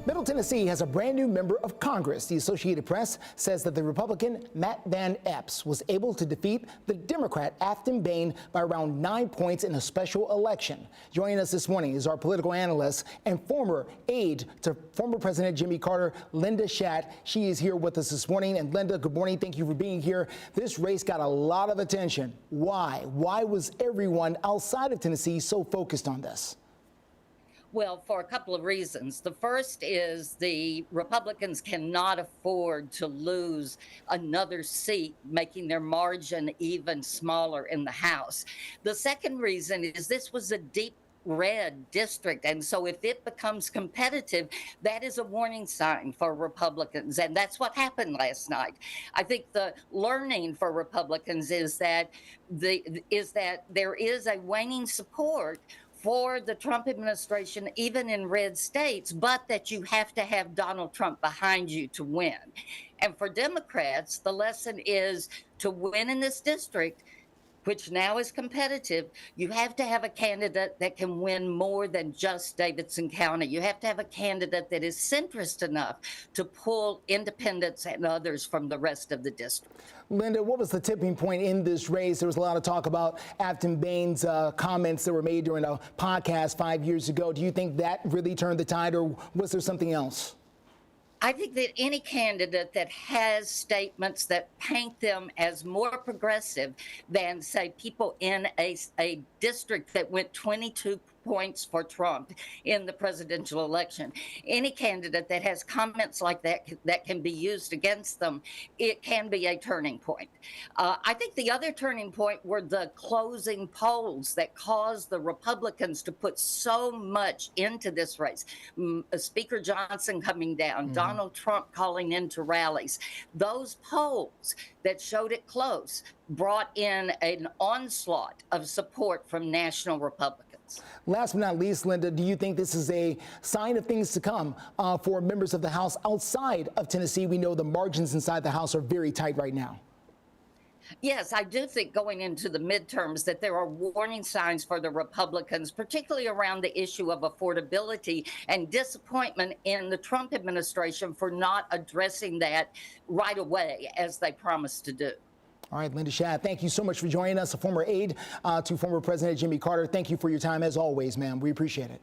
Middle Tennessee has a brand new member of Congress. The Associated Press says that the Republican Matt Van Epps was able to defeat the Democrat Afton Bain by around 9 points in a special election. Joining us this morning is our political analyst and former aide to former President Jimmy Carter, Linda Schatt. She is here with us this morning. And Linda, good morning. Thank you for being here. This race got a lot of attention. Why? Why was everyone outside of Tennessee so focused on this? Well, for a couple of reasons. The first is the Republicans cannot afford to lose another seat, making their margin even smaller in the House. The second reason is this was a deep red district, and so if it becomes competitive, that is a warning sign for Republicans, and that's what happened last night. I think the learning for Republicans is that there is a waning support for the Trump administration, even in red states, but that you have to have Donald Trump behind you to win. And for Democrats, the lesson is to win in this district, which now is competitive, you have to have a candidate that can win more than just Davidson County. You have to have a candidate that is centrist enough to pull independents and others from the rest of the district. Linda, what was the tipping point in this race? There was a lot of talk about Afton Bain's comments that were made during a podcast 5 years ago. Do you think that really turned the tide, or was there something else? I think that any candidate that has statements that paint them as more progressive than, say, people in a district that went 22 points for Trump in the presidential election, any candidate that has comments like that that can be used against them, it can be a turning point. I think the other turning point were the closing polls that caused the Republicans to put so much into this race. Speaker Johnson coming down, Donald Trump calling into rallies. Those polls that showed it close brought in an onslaught of support from national Republicans. Last but not least, Linda, do you think this is a sign of things to come for members of the House outside of Tennessee? We know the margins inside the House are very tight right now. Yes, I do think going into the midterms that there are warning signs for the Republicans, particularly around the issue of affordability and disappointment in the Trump administration for not addressing that right away as they promised to do. All right, Linda Schatt, thank you so much for joining us, a former aide to former President Jimmy Carter. Thank you for your time as always, ma'am. We appreciate it.